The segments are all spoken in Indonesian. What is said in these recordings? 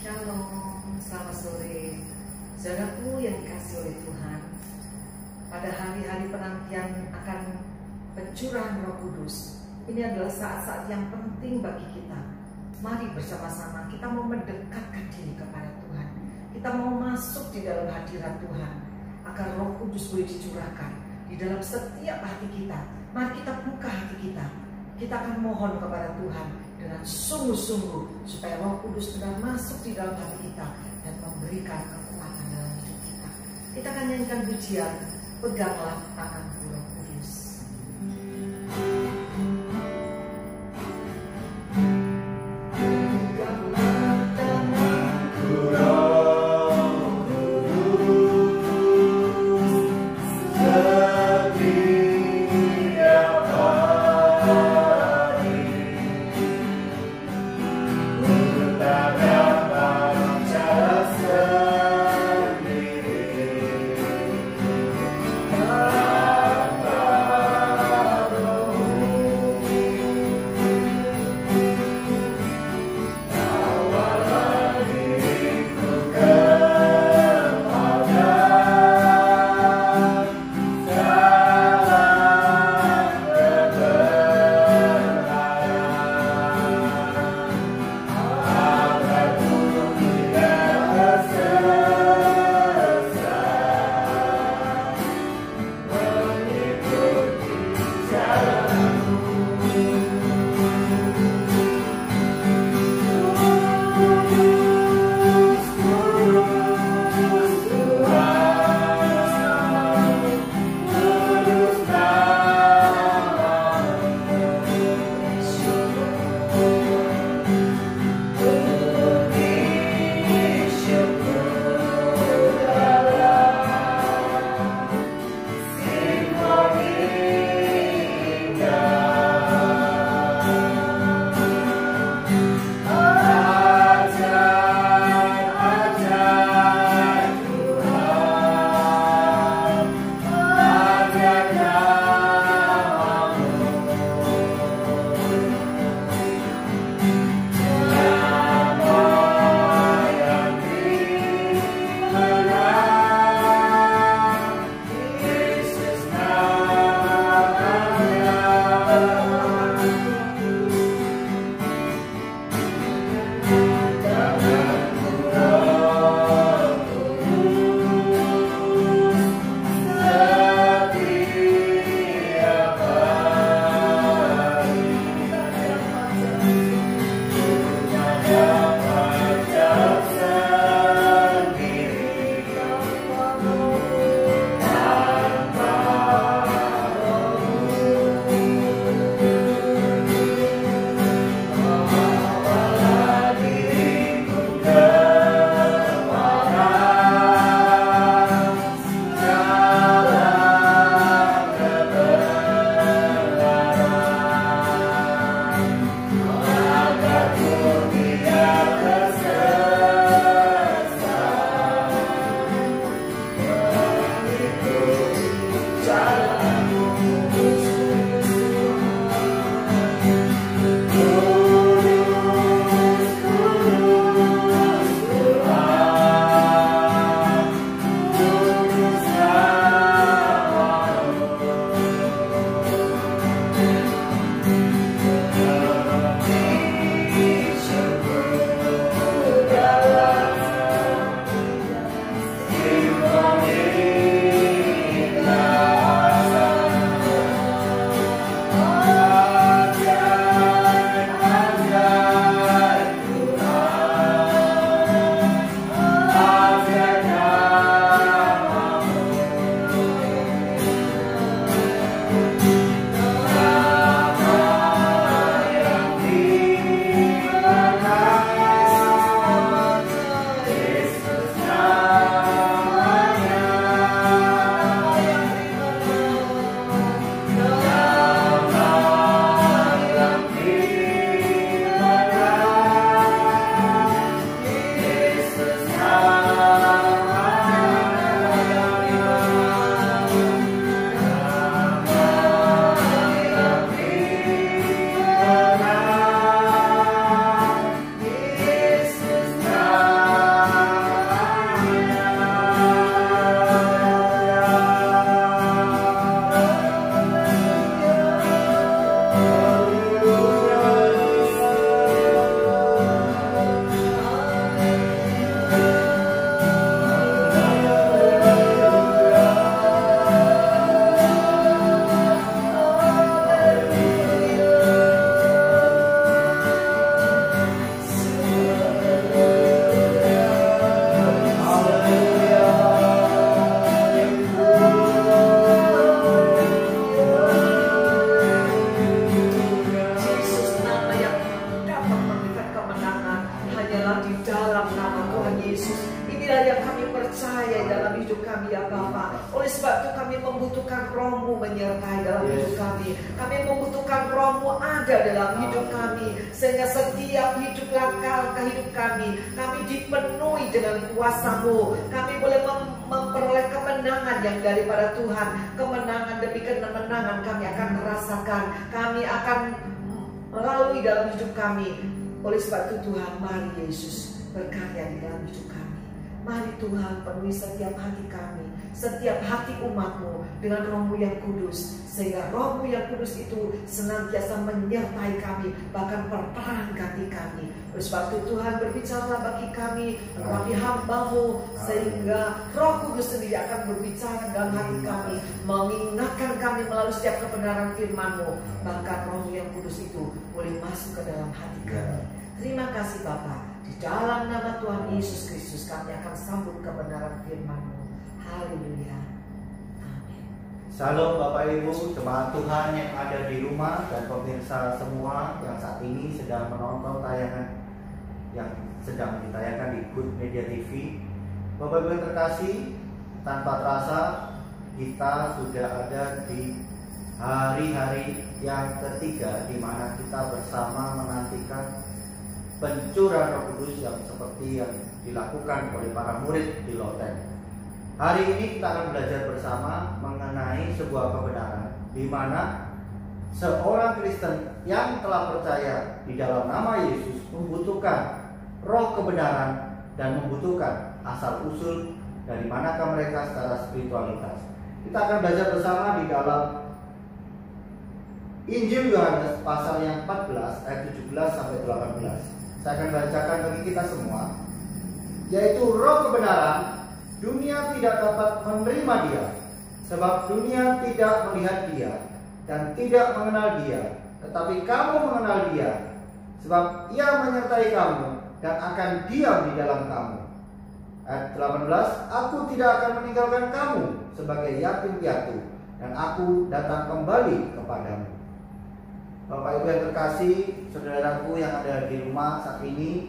Shalom, selamat sore. Saudaraku yang dikasihi oleh Tuhan, pada hari-hari penantian akan pencurahan Roh Kudus, ini adalah saat-saat yang penting bagi kita. Mari bersama-sama kita mau mendekatkan diri kepada Tuhan. Kita mau masuk di dalam hadirat Tuhan, agar Roh Kudus boleh dicurahkan di dalam setiap hati kita. Mari kita buka hati kita. Kita akan mohon kepada Tuhan dengan sungguh-sungguh supaya Roh Kudus benar masuk di dalam hati kita dan memberikan kekuatan dalam hidup kita. Kita akan nyanyikan pujian, peganglah tanganku Roh Kudus. Oh Inilah yang kami percaya dalam hidup kami ya Bapa. Oleh sebab itu kami membutuhkan Roh-Mu menyertai dalam hidup kami. Kami membutuhkan Roh-Mu ada dalam hidup kami, sehingga setiap hidup langkah hidup kami dipenuhi dengan kuasa-Mu. Kami boleh memperoleh kemenangan yang daripada Tuhan. Kemenangan demi kemenangan kami akan merasakan. Kami akan melalui dalam hidup kami. Oleh sebab itu Tuhan, mari Yesus berkarya di dalam hidup kami. Mari Tuhan penuhi setiap hati kami, setiap hati umat-Mu dengan Roh-Mu yang kudus, sehingga Roh-Mu yang kudus itu senantiasa menyertai kami, bahkan berperang ganti kami. Oleh sebab itu Tuhan berbicara bagi kami melalui hamba-Mu, sehingga Roh Kudus sendiri akan berbicara dalam hati kami, mengingatkan kami melalui setiap kebenaran firman-Mu. Bahkan Roh-Mu yang kudus itu boleh masuk ke dalam hati kami. Terima kasih Bapa. Di dalam nama Tuhan Yesus Kristus kami akan sambut kebenaran firman-Mu. Haleluya. Amin. Salam Bapak Ibu, jemaat Tuhan yang ada di rumah dan pemirsa semua yang saat ini sedang menonton tayangan yang sedang ditayangkan di Good Media TV. Bapak Ibu yang terkasih, tanpa terasa kita sudah ada di hari-hari yang ketiga di mana kita bersama menantikan pencurahan Roh Kudus yang seperti yang dilakukan oleh para murid di Loteng. Hari ini kita akan belajar bersama mengenai sebuah kebenaran di mana seorang Kristen yang telah percaya di dalam nama Yesus membutuhkan roh kebenaran dan membutuhkan asal usul dari manakah mereka secara spiritualitas. Kita akan belajar bersama di dalam Injil Yohanes pasal yang 14 ayat 17 sampai 18. Saya akan bacakan bagi kita semua, yaitu roh kebenaran. Dunia tidak dapat menerima dia, sebab dunia tidak melihat dia dan tidak mengenal dia. Tetapi kamu mengenal dia, sebab ia menyertai kamu dan akan diam di dalam kamu. Ayat 18, aku tidak akan meninggalkan kamu sebagai yatim piatu, dan aku datang kembali kepadamu. Bapak Ibu yang terkasih, saudaraku yang ada di rumah saat ini,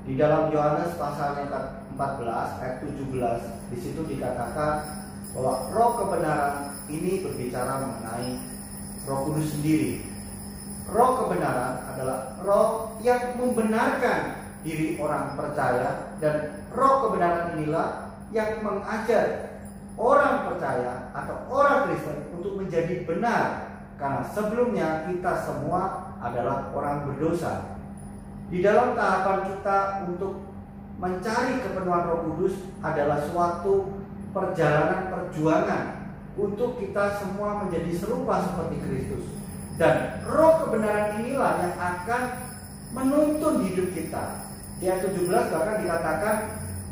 di dalam Yohanes pasal yang 14 ayat 17, di situ dikatakan bahwa roh kebenaran ini berbicara mengenai Roh Kudus sendiri. Roh kebenaran adalah roh yang membenarkan diri orang percaya, dan roh kebenaran inilah yang mengajar orang percaya atau orang Kristen untuk menjadi benar. Karena sebelumnya kita semua adalah orang berdosa. Di dalam tahapan kita untuk mencari kepenuhan Roh Kudus adalah suatu perjalanan perjuangan untuk kita semua menjadi serupa seperti Kristus. Dan roh kebenaran inilah yang akan menuntun hidup kita. Di ayat 17 bahkan dikatakan,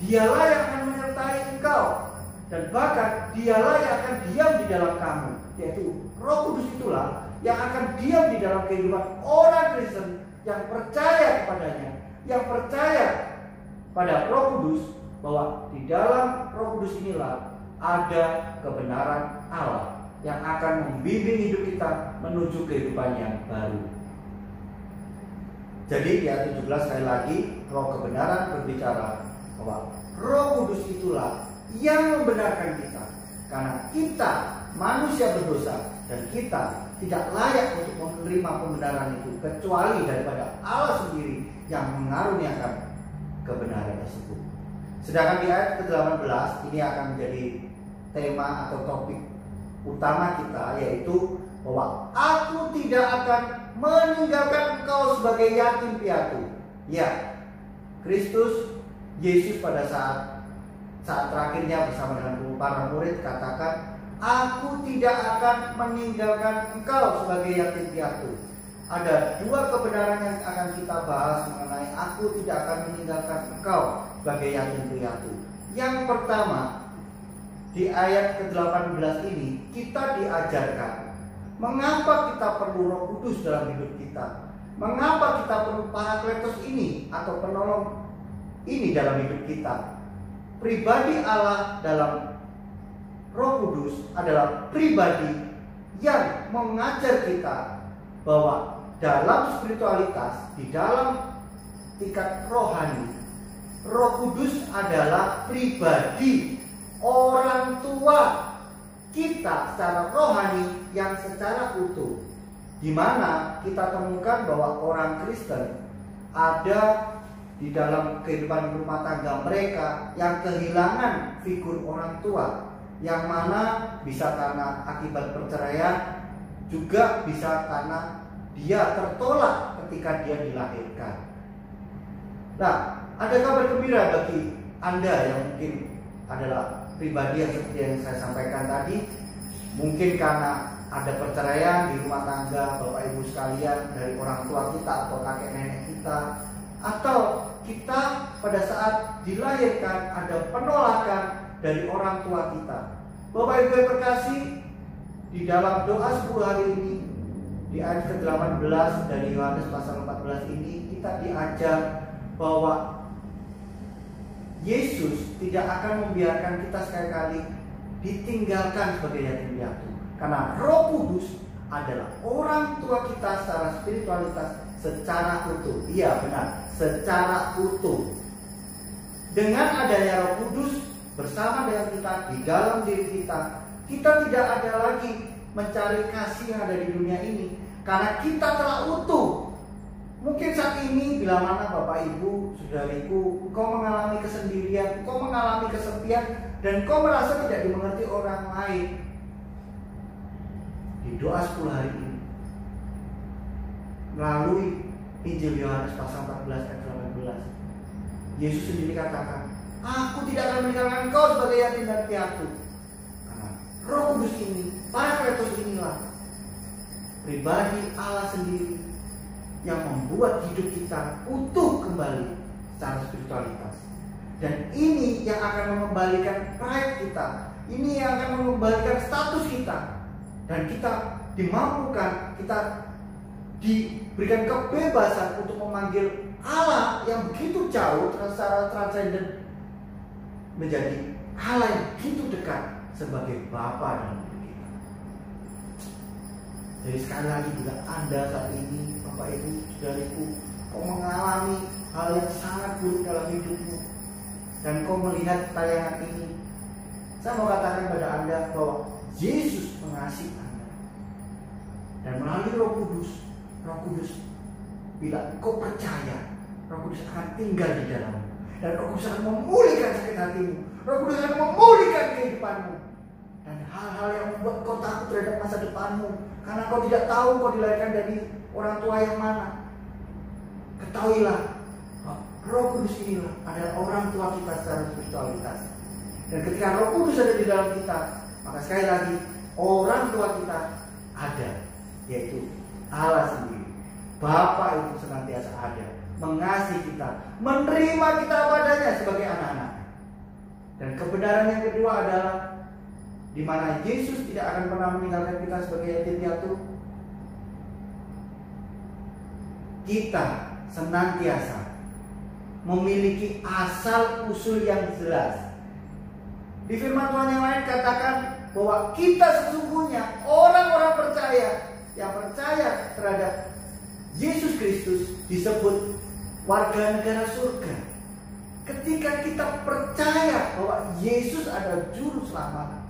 dialah yang akan menyertai engkau, dan bahkan dialah yang akan diam di dalam kamu. Yaitu Roh Kudus itulah yang akan diam di dalam kehidupan orang Kristen yang percaya kepadanya, yang percaya pada Roh Kudus, bahwa di dalam Roh Kudus inilah ada kebenaran Allah yang akan membimbing hidup kita menuju kehidupan yang baru. Jadi di ayat 17 sekali lagi, roh kebenaran berbicara bahwa Roh Kudus itulah yang membenarkan kita, karena kita manusia berdosa dan kita tidak layak untuk menerima pembenaran itu kecuali daripada Allah sendiri yang mengaruniakan kebenaran tersebut. Sedangkan di ayat ke-18 ini akan menjadi tema atau topik utama kita, yaitu bahwa aku tidak akan meninggalkan engkau sebagai yatim piatu. Ya, Kristus Yesus pada saat terakhirnya bersama dengan para murid katakan, aku tidak akan meninggalkan engkau sebagai yatim piatu. Ada dua kebenaran yang akan kita bahas mengenai aku tidak akan meninggalkan engkau sebagai yatim piatu. Yang pertama, di ayat ke-18 ini kita diajarkan mengapa kita perlu Roh Kudus dalam hidup kita. Mengapa kita perlu Parakletos ini atau penolong ini dalam hidup kita. Pribadi Allah dalam Roh Kudus adalah pribadi yang mengajar kita bahwa dalam spiritualitas, di dalam tingkat rohani, Roh Kudus adalah pribadi orang tua kita secara rohani yang secara utuh, di mana kita temukan bahwa orang Kristen ada di dalam kehidupan rumah tangga mereka yang kehilangan figur orang tua, yang mana bisa karena akibat perceraian, juga bisa karena dia tertolak ketika dia dilahirkan. Nah, ada kabar gembira bagi Anda yang mungkin adalah pribadi yang seperti yang saya sampaikan tadi. Mungkin karena ada perceraian di rumah tangga Bapak Ibu sekalian dari orang tua kita atau kakek nenek kita, atau kita pada saat dilahirkan ada penolakan dari orang tua kita. Bapak Ibu yang terkasih, di dalam doa 10 hari ini, di ayat ke-18 dari Yohanes pasal 14 ini, kita diajar bahwa Yesus tidak akan membiarkan kita sekali-kali ditinggalkan sebagai yatim piatu, karena Roh Kudus adalah orang tua kita secara spiritualitas secara utuh. Iya benar, secara utuh. Dengan adanya Roh Kudus bersama dengan kita, di dalam diri kita, kita tidak ada lagi mencari kasih yang ada di dunia ini, karena kita telah utuh. Mungkin saat ini bila mana Bapak Ibu, saudariku, kau mengalami kesendirian, kau mengalami kesepian, dan kau merasa tidak dimengerti orang lain. Di doa 10 hari ini, melalui Injil Yohanes pasal 14 ayat 18, Yesus sendiri katakan, aku tidak akan meninggalkan kau sebagai yatim dan piatu. Karena Roh Kudus ini, Parakletos inilah pribadi Allah sendiri yang membuat hidup kita utuh kembali secara spiritualitas. Dan ini yang akan mengembalikan pride kita, ini yang akan mengembalikan status kita, dan kita dimampukan, kita diberikan kebebasan untuk memanggil Allah yang begitu jauh secara transenden menjadi Allah yang begitu dekat sebagai Bapa dalam hidup kita. Jadi sekali lagi, bila Anda saat ini, Bapak Ibu, saudariku, kau mengalami hal yang sangat buruk dalam hidupmu, dan kau melihat tayangan ini, saya mau katakan pada Anda bahwa Yesus mengasihi Anda. Dan melalui Roh Kudus, bila kau percaya, Roh Kudus akan tinggal di dalammu, dan Roh Kudus akan memulihkan sakit hatimu, Roh Kudus akan memulihkan kehidupanmu, dan hal-hal yang membuat kau takut terhadap masa depanmu, karena kau tidak tahu kau dilahirkan dari orang tua yang mana. Ketahuilah, Roh Kudus inilah adalah orang tua kita secara spiritualitas. Dan ketika Roh Kudus ada di dalam kita, maka sekali lagi orang tua kita ada, yaitu Allah sendiri. Bapa itu senantiasa ada, mengasihi kita, menerima kita apa adanya sebagai anak-anak. Dan kebenaran yang kedua adalah di mana Yesus tidak akan pernah meninggalkan kita sebagai yatim piatu. Kita senantiasa memiliki asal usul yang jelas. Di firman Tuhan yang lain katakan bahwa kita sesungguhnya orang-orang percaya yang percaya terhadap Yesus Kristus disebut warga negara surga. Ketika kita percaya bahwa Yesus adalah juru selamat,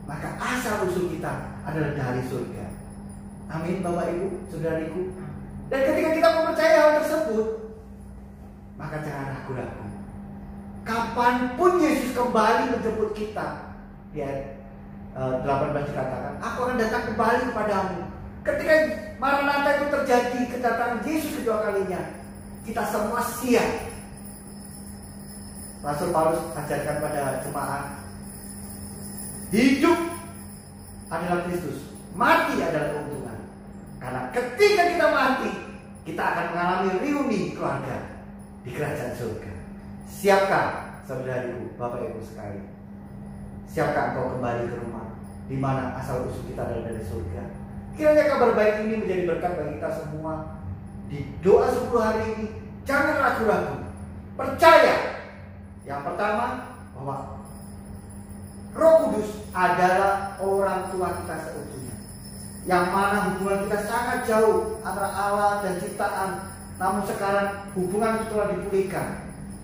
maka asal usul kita adalah dari surga. Amin Bapak Ibu, saudariku. Dan ketika kita mempercayai hal tersebut, maka jangan ragu-ragu. Kapanpun Yesus kembali menjemput kita, di ayat 18 dikatakan, aku akan datang kembali kepadamu. Ketika Maranatha itu terjadi, kedatangan Yesus kedua kalinya, kita semua siap. Rasul Paulus ajarkan pada jemaat, hidup adalah Kristus, mati adalah keuntungan. Karena ketika kita mati, kita akan mengalami reuni keluarga di kerajaan surga. Siapkah saudariku, Bapak Ibu sekalian? Siapkah engkau kembali ke rumah di mana asal usul kita adalah dari surga? Kiranya kabar baik ini menjadi berkat bagi kita semua. Di doa 10 hari ini, jangan ragu-ragu, percaya. Yang pertama, bahwa Roh Kudus adalah orang tua kita seutuhnya, yang mana hubungan kita sangat jauh antara Allah dan ciptaan. Namun sekarang hubungan itu telah dipulihkan.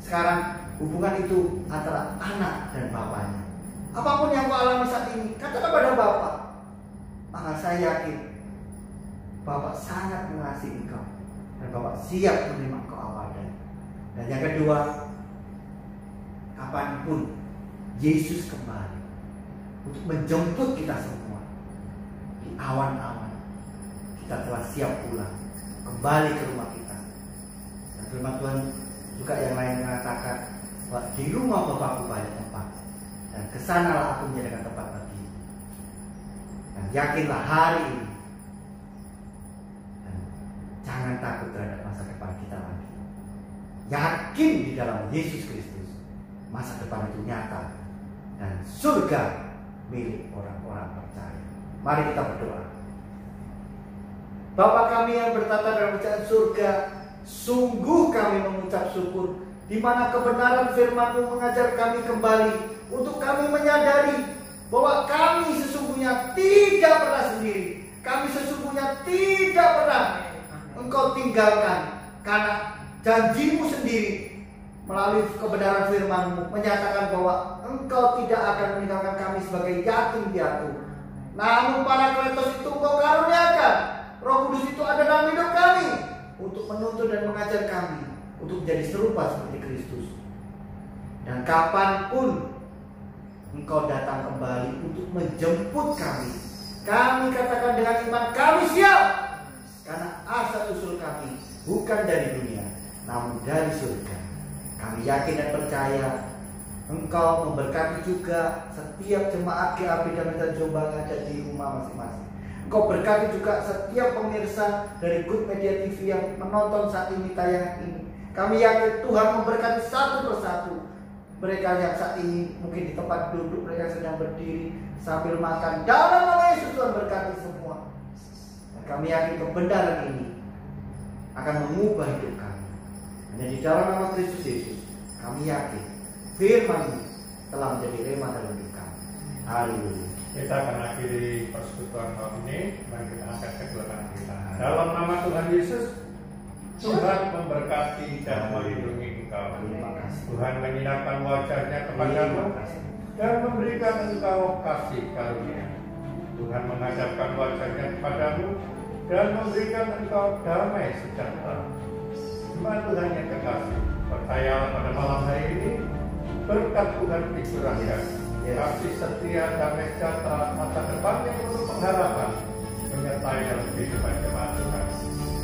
Sekarang hubungan itu antara anak dan bapaknya. Apapun yang kau alami saat ini, katakan pada Bapak. Maka saya yakin Bapak sangat mengasihi engkau dan Bapak siap menerima engkau apa adanya. Dan yang kedua, kapanpun Yesus kembali untuk menjemput kita semua di awan-awan, kita telah siap pulang kembali ke rumah kita. Dan firman Tuhan juga yang lain mengatakan bahwa di rumah Bapakku banyak tempat, dan kesanalah aku menyediakan tempat bagi. Dan yakinlah hari ini, dan jangan takut terhadap masa depan kita lagi. Yakin di dalam Yesus Kristus, masa depan itu nyata dan surga milik orang-orang percaya. Mari kita berdoa. Bapa kami yang bertata dalam kerajaan surga, sungguh kami mengucap syukur di mana kebenaran firman-Mu mengajar kami kembali untuk kami menyadari bahwa kami sesungguhnya tidak pernah sendiri. Kami sesungguhnya tidak pernah Engkau tinggalkan, karena janji-Mu sendiri melalui kebenaran firman-Mu menyatakan bahwa Engkau tidak akan meninggalkan kami sebagai yatim piatu. Namun Parakletos itu Engkau karuniakan. Roh Kudus itu ada dalam hidup kami untuk menuntun dan mengajar kami untuk menjadi serupa seperti Kristus. Dan kapanpun Engkau datang kembali untuk menjemput kami, kami katakan dengan iman kami siap, karena asal usul kami bukan dari dunia, namun dari surga. Kami yakin dan percaya Engkau memberkati juga setiap jemaat GAP dan Jombang yang ada di rumah masing-masing. Engkau berkati juga setiap pemirsa dari Good Media TV yang menonton saat ini tayangan ini. Kami yakin Tuhan memberkati satu persatu mereka yang saat ini mungkin di tempat duduk, mereka sedang berdiri sambil makan. Dalam nama Yesus Tuhan berkati semua. Dan kami yakin kebenaran ini akan mengubah hidup kami. Dan di dalam nama Kristus Yesus, kami yakin firman-Mu telah menjadi rema dalam hidup kami. Haleluya. Kita akan akhiri persekutuan malam ini. Mari kita angkat kedua tangan kita. Dalam nama Tuhan Yesus, Tuhan memberkati dan melindungi engkau. Tuhan menyinarkan wajah-Nya kepadamu dan memberikan engkau kasih karunia. Tuhan menghadapkan wajah-Nya kepadamu dan memberikan engkau damai sejahtera. Jemaat Tuhan yang kekasih, percayalah pada malam hari ini, berkat Tuhan dicurahkan. Kasih setia, damai sejahtera, masa depan yang penuh pengharapan menyertai dalam kehidupan jemaat Tuhan.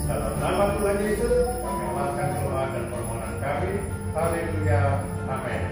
Dalam nama Tuhan Yesus, kami amalkan doa dan permohonan kami. Haleluya. Amin.